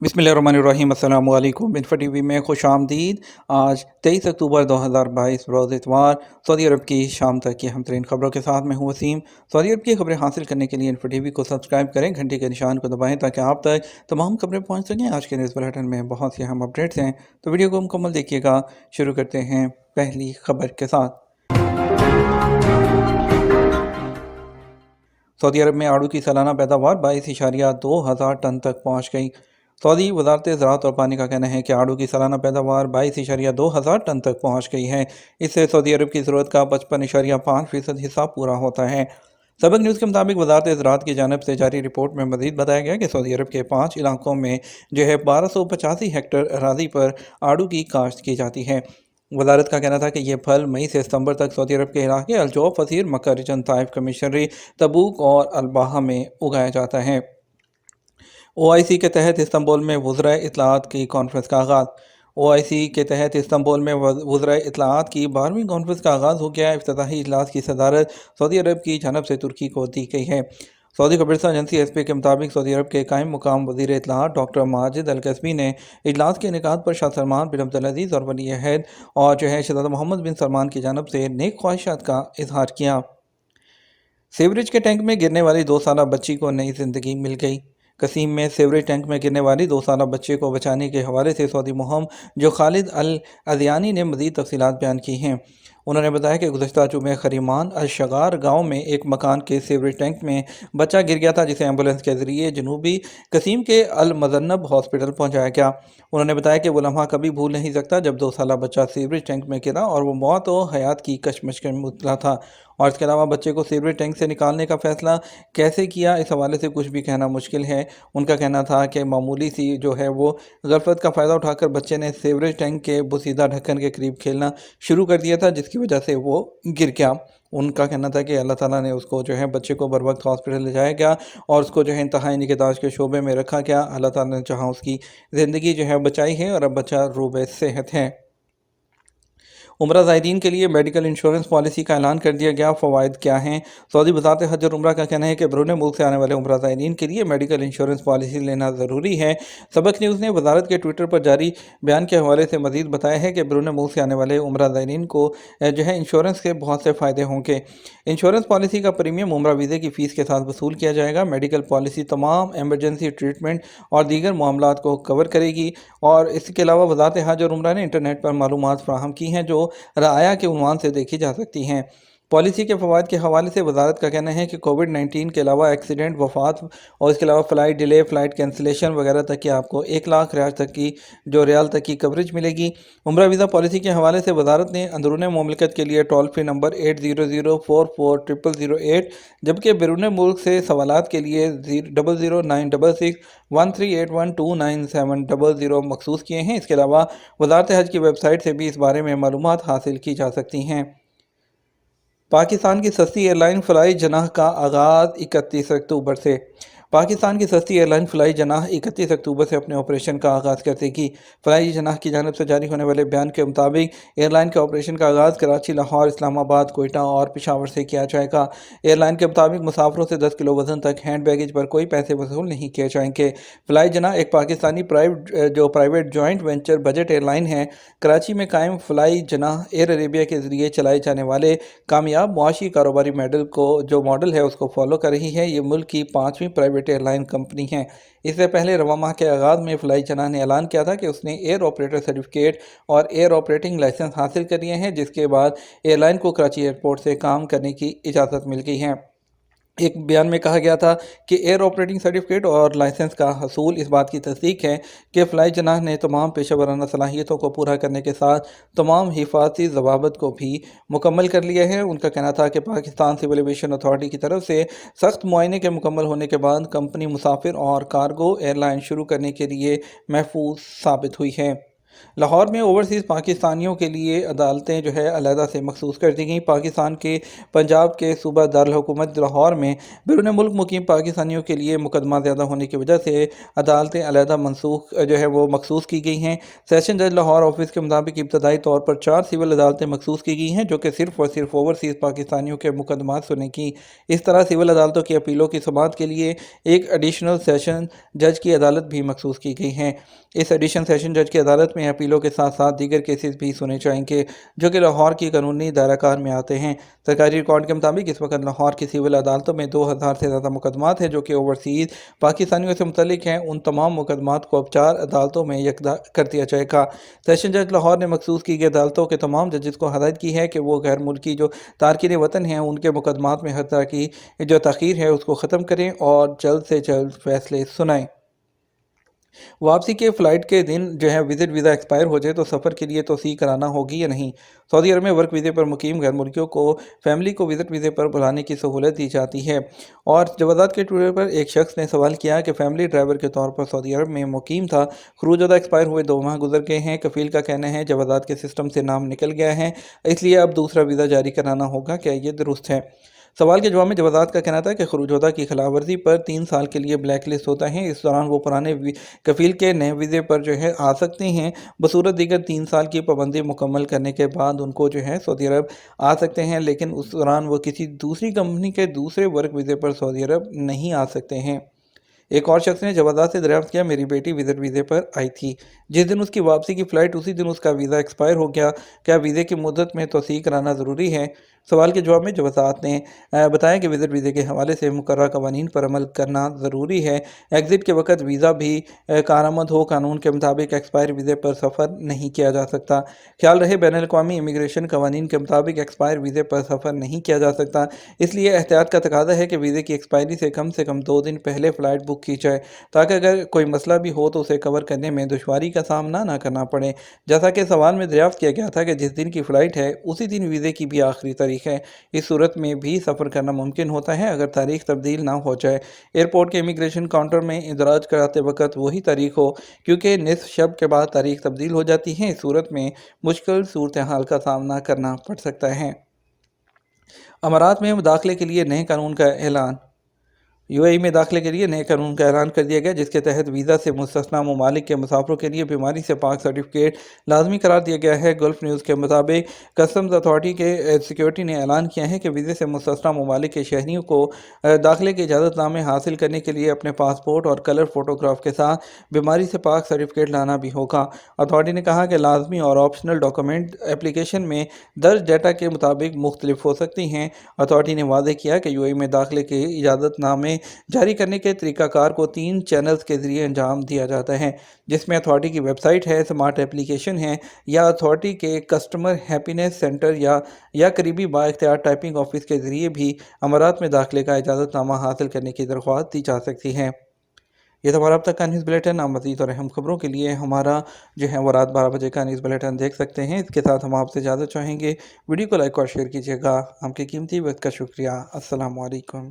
बिस्मिल्लाहिर्रहमानिर्रहीम। अस्सलामु अलैकुम। इन्फो टीवी में खुश आमदीद। आज 23 अक्टूबर 2022 रोज़ इतवार सऊदी अरब की शाम तक की हम तरीन खबरों के साथ मैं हूँ वसीम। सऊदी अरब की खबरें हासिल करने के लिए इन्फो टीवी को सब्सक्राइब करें, घंटे के निशान को दबाएं ताकि आप तक तमाम खबरें पहुँच सकें। आज के न्यूज़ बुलेटिन में बहुत सी अहम अपडेट्स हैं, तो वीडियो को मुकम्मल देखिएगा। शुरू करते हैं पहली खबर के साथ। सऊदी अरब में आड़ू की सालाना पैदावार 22.2 हज़ार टन तक पहुँच गई। सऊदी वजारत ज़राअत और पानी का कहना है कि आड़ू की सालाना पैदावार 22.2 हज़ार टन तक पहुँच गई है। इससे सऊदी अरब की ज़रूरत का 55.5% हिस्सा पूरा होता है। सबक न्यूज़ के मुताबिक वजारत ज़राअत की जानब से जारी रिपोर्ट में मज़ीद बताया गया कि सऊदी अरब के 5 इलाकों में जो है 1285 हेक्टेयर अराजी पर आड़ू की काश्त की जाती है। वजारत का कहना था कि यह फल मई से सितंबर तक सऊदी अरब के इलाके अलजौफ, फसीर, मक्का रीजन, ताइफ, कमिश्नरी, तबूक और अलबाहा में उगाया जाता है। OIC के तहत इस्तांबुल में वज़रा इत्तलाआत की कॉन्फ्रेंस का आगाज़। OIC के तहत इस्तांबुल में वज़रा इत्तलाआत की 12वीं कॉन्फ्रेंस का आगाज़ हो गया। इफ्तिताही इजलास की सदारत सऊदी अरब की जानब से तुर्की को दी गई है। सऊदी खबरसां एजेंसी एसपी के मुताबिक सऊदी अरब के कायम मुकाम वज़ीर इत्तलाआत डॉक्टर माजिद अल कसबी ने इजलास के इनेकाद पर शाह सलमान बिन अब्दुल अजीज़ और वली अहद और जो है शहज़ादा मोहम्मद बिन सलमान की जानब से नेक ख्वाहिशात का इजहार किया। सीवरेज के टैंक में गिरने वाली 2 साला बच्ची को नई जिंदगी मिल गई। कसीम में सीवरेज टैंक में गिरने वाली 2 साला बच्चे को बचाने के हवाले से सऊदी मुहम जो खालिद अल अदियानी ने मज़ीद तफसीलात बयान की हैं। उन्होंने बताया कि गुज़श्ता जुमे खरीमान अल शगार गाँव में एक मकान के सीवरेज टैंक में बच्चा गिर गया था, जिसे एम्बुलेंस के ज़रिए जनूबी कसीम के अल मजन्नब हॉस्पिटल पहुँचाया गया। उन्होंने बताया कि वो लम्हा कभी भूल नहीं सकता जब 2 साला बच्चा सीवरेज टैंक में गिरा और वो मौत और हयात की कशमश में मुबतला था। और इसके अलावा बच्चे को सीवरेज टैंक से निकालने का फैसला कैसे किया, इस हवाले से कुछ भी कहना मुश्किल है। उनका कहना था कि मामूली सी जो है वो गफलत का फ़ायदा उठाकर बच्चे ने सीवरेज टैंक के बुसीदा ढक्कन के करीब खेलना शुरू कर दिया था, जिसकी वजह से वो गिर गया। उनका कहना था कि अल्लाह ताला ने उसको जो है बच्चे को बर वक्त हॉस्पिटल ले जाया गया और उसको जो है इंतहाई निगहदाश्त के शोबे में रखा गया। अल्लाह ताला ने जहाँ उसकी ज़िंदगी जो है बचाई है और अब बच्चा रूबे सेहत है। उम्रा ज़ायरीन के लिए मेडिकल इंश्योरेंस पॉलिसी का ऐलान कर दिया गया। फ़वाइद क्या हैं? सऊदी वज़ारत हज और उम्रा का कहना है कि बैरून मुल्क से आने वाले उम्रा ज़ायरीन के लिए मेडिकल इंश्योरेंस पॉलिसी लेना ज़रूरी है। सबक न्यूज़ ने वज़ारत के ट्विटर पर जारी बयान के हवाले से मज़ीद बताया है कि बैरून मुल्क से आने वाले उम्रा ज़ायरीन को जो है इंश्योरेंस के बहुत से फ़ायदे होंगे। इंश्योरेंस पॉलिसी का प्रीमियम उम्रा वीज़े की फ़ीस के साथ वसूल किया जाएगा। मेडिकल पॉलिसी तमाम एमरजेंसी ट्रीटमेंट और दीगर मामलात को कवर करेगी। और इसके अलावा वज़ारत हज और उम्रा ने इंटरनेट पर मालूमात फ़राहम की हैं जो राया के उन्वान से देखी जा सकती हैं। पॉलिसी के फ़वाद के हवाले से वजारत का कहना है कि कोविड-19 के अलावा एक्सीडेंट, वफ़ात और इसके अलावा फ़्लाइट डिले, फ़्लाइट कैंसिलेशन वगैरह तक की आपको 1 लाख रियाल तक की रियाल तक की कवरेज मिलेगी। उम्रा वीज़ा पॉलिसी के हवाले से वजारत ने अंदरून मुमलिकत के लिए टोल फ्री नंबर 800440008, जबकि बैरून मुल्क से सवालात के लिए 00966138129700 मखसूस किए हैं। इसके अलावा वजारत हज की वेबसाइट से भी इस बारे में मालूमात हासिल की जा सकती हैं। पाकिस्तान की सस्ती एयरलाइन फ़्लाई जनाह का आगाज़ 31 अक्टूबर से। पाकिस्तान की सस्ती एयरलाइन फ़्लाई जनाह 31 अक्टूबर से अपने ऑपरेशन का आगाज़ कर देगी। फ़्लाई जनाह की जानब से जारी होने वाले बयान के मुताबिक एयरलाइन के ऑपरेशन का आगाज़ कराची, लाहौर, इस्लामाबाद, कोयटा और पेशावर से किया जाएगा। एयरलाइन के मुताबिक मुसाफरों से 10 किलो वज़न तक हैंड बैगेज पर कोई पैसे वसूल नहीं किए जाएंगे। फ़्लाई जनाह एक Pakistani private joint venture budget airline है। कराची में कायम फ़्लाई जनाह एयर अरेबिया के ज़रिए चलाए जाने वाले कामयाब मुआशी कारोबारी मॉडल है उसको फॉलो कर रही है। ये मुल्क की 5वीं प्राइवेट एयरलाइन कंपनी है। इससे पहले रवा माह के आगाज़ में फ़्लाई जनाह ने ऐलान किया था कि उसने एयर ऑपरेटर सर्टिफिकेट और एयर ऑपरेटिंग लाइसेंस हासिल कर लिए हैं, जिसके बाद एयरलाइन को कराची एयरपोर्ट से काम करने की इजाज़त मिल गई है। एक बयान में कहा गया था कि एयर ऑपरेटिंग सर्टिफिकेट और लाइसेंस का हसूल इस बात की तस्दीक है कि फ़्लाई जनाह ने तमाम पेशा वराना सलाहियतों को पूरा करने के साथ तमाम हिफाजती ज़वाबित को भी मुकम्मल कर लिया है। उनका कहना था कि पाकिस्तान सिविल एविएशन अथॉरिटी की तरफ से सख्त मुआयने के मुकम्मल होने के बाद कंपनी मुसाफिर और कार्गो एयरलाइन शुरू करने के लिए महफूज साबित हुई है। لاہور میں اوورسیز پاکستانیوں کے لیے عدالتیں جو ہے علیحدہ سے مخصوص کر دی گئیں۔ پاکستان کے پنجاب کے صوبہ دارالحکومت لاہور میں بیرون ملک مقیم پاکستانیوں کے لیے مقدمات زیادہ ہونے کی وجہ سے عدالتیں علیحدہ منسوخ جو ہے وہ مخصوص کی گئی ہیں۔ سیشن جج لاہور آفس کے مطابق ابتدائی طور پر 4 سول عدالتیں مخصوص کی گئی ہیں جو کہ صرف اور صرف اوورسیز پاکستانیوں کے مقدمات سننے کی۔ اس طرح سول عدالتوں کی اپیلوں کی سماعت کے لیے ایک ایڈیشنل سیشن جج کی عدالت بھی مخصوص کی گئی ہے۔ اس ایڈیشنل سیشن جج کی عدالت میں اپیلوں کے ساتھ ساتھ دیگر کیسز بھی سنے جائیں گے جو کہ لاہور کی قانونی دائرہ کار میں آتے ہیں۔ سرکاری ریکارڈ کے مطابق اس وقت لاہور کی سول عدالتوں میں 2000 سے زیادہ مقدمات ہیں جو کہ اوورسیز پاکستانیوں سے متعلق ہیں۔ ان تمام مقدمات کو اب 4 عدالتوں میں یکجا کر دیا جائے گا۔ سیشن جج لاہور نے مخصوص کی گئی عدالتوں کے تمام ججز کو ہدایت کی ہے کہ وہ غیر ملکی جو تارکین وطن ہیں ان کے مقدمات میں ہر طرح کی جو تاخیر ہے اس کو ختم کریں اور جلد سے جلد فیصلے سنائیں۔ واپسی کے فلائٹ کے دن جو ہے وزٹ ویزا ایکسپائر ہو جائے تو سفر کے لیے توسیع کرانا ہوگی یا نہیں۔ سعودی عرب میں ورک ویزے پر مقیم غیر ملکیوں کو فیملی کو وزٹ ویزے پر بلانے کی سہولت دی جاتی ہے۔ اور جوازات کے ٹوئٹر پر ایک شخص نے سوال کیا کہ فیملی ڈرائیور کے طور پر سعودی عرب میں مقیم تھا، خروج ویزا ایکسپائر ہوئے 2 ماہ گزر گئے ہیں، کفیل کا کہنا ہے جوازات کے سسٹم سے نام نکل گیا ہے اس لیے اب دوسرا ویزا جاری کرانا ہوگا، کیا یہ درست ہے؟ سوال کے جواب میں جوازات کا کہنا تھا کہ خروج ویزا کی خلاف ورزی پر 3 سال کے لیے بلیک لسٹ ہوتا ہے۔ اس دوران وہ پرانے کفیل کے نئے ویزے پر جو ہے آ سکتے ہیں، بصورت دیگر 3 سال کی پابندی مکمل کرنے کے بعد ان کو جو ہے سعودی عرب آ سکتے ہیں، لیکن اس دوران وہ کسی دوسری کمپنی کے دوسرے ورک ویزے پر سعودی عرب نہیں آ سکتے ہیں۔ ایک اور شخص نے جوازات سے دریافت کیا، میری بیٹی وزٹ ویزے پر آئی تھی، جس دن اس کی واپسی کی فلائٹ اسی دن اس کا ویزا ایکسپائر ہو گیا، کیا ویزے کی مدت میں توسیع کرانا ضروری ہے؟ سوال کے جواب میں جوازات نے بتایا کہ وزٹ ویزے کے حوالے سے مقررہ قوانین پر عمل کرنا ضروری ہے۔ ایگزٹ کے وقت ویزا بھی کارآمد ہو، قانون کے مطابق ایکسپائر ویزے پر سفر نہیں کیا جا سکتا۔ خیال رہے بین الاقوامی امیگریشن قوانین کے مطابق ایکسپائر ویزے پر سفر نہیں کیا جا سکتا، اس لیے احتیاط کا تقاضا ہے کہ ویزے کی ایکسپائری سے کم 2 دن پہلے فلائٹ بک کی جائے تاکہ اگر کوئی مسئلہ بھی ہو تو اسے کور کرنے میں دشواری کا سامنا نہ کرنا پڑے۔ جیسا کہ سوال میں دریافت کیا گیا تھا کہ جس دن کی فلائٹ ہے اسی دن ویزے کی بھی آخری تاریخ ہے، اس صورت میں بھی سفر کرنا ممکن ہوتا ہے اگر تاریخ تبدیل نہ ہو جائے، ایئرپورٹ کے امیگریشن کاؤنٹر میں اندراج کراتے وقت وہی تاریخ ہو، کیونکہ نصف شب کے بعد تاریخ تبدیل ہو جاتی ہے، اس صورت میں مشکل صورتحال کا سامنا کرنا پڑ سکتا ہے۔ امارات میں داخلے کے لیے نئے قانون کا اعلان۔ یو اے ای میں داخلے کے لیے نئے قانون کا اعلان کر دیا گیا جس کے تحت ویزا سے مستثنی ممالک کے مسافروں کے لیے بیماری سے پاک سرٹیفکیٹ لازمی قرار دیا گیا ہے۔ گلف نیوز کے مطابق کسٹمز اتھارٹی کے سیکیورٹی نے اعلان کیا ہے کہ ویزے سے مستثنی ممالک کے شہریوں کو داخلے کے اجازت نامے حاصل کرنے کے لیے اپنے پاسپورٹ اور کلر فوٹوگراف کے ساتھ بیماری سے پاک سرٹیفکیٹ لانا بھی ہوگا۔ اتھارٹی نے کہا کہ لازمی اور آپشنل ڈاکومنٹ اپلیکیشن میں درج ڈیٹا کے مطابق مختلف ہو سکتی ہیں۔ اتھارٹی نے واضح کیا کہ یو اے ای میں داخلے کے اجازت نامے جاری کرنے کے طریقہ کار کو 3 چینلز کے ذریعے انجام دیا جاتا ہے، جس میں اتھارٹی کی ویب سائٹ ہے، سمارٹ اپلیکیشن ہے یا اتھارٹی کے کسٹمر ہیپینس سینٹر یا قریبی بااختیار ٹائپنگ آفس کے ذریعے بھی امارات میں داخلے کا اجازت نامہ حاصل کرنے کی درخواست دی جا سکتی ہے۔ یہ تو ہمارا اب تک کا نیوز بلیٹن۔ آپ مزید اور اہم خبروں کے لیے ہمارا جو ہے وہ رات 12 بجے کا نیوز بلیٹن دیکھ سکتے ہیں۔ اس کے ساتھ ہم آپ سے اجازت چاہیں گے، ویڈیو کو لائک اور شیئر کیجیے گا۔ آپ کے قیمتی وقت کا شکریہ۔ السلام علیکم۔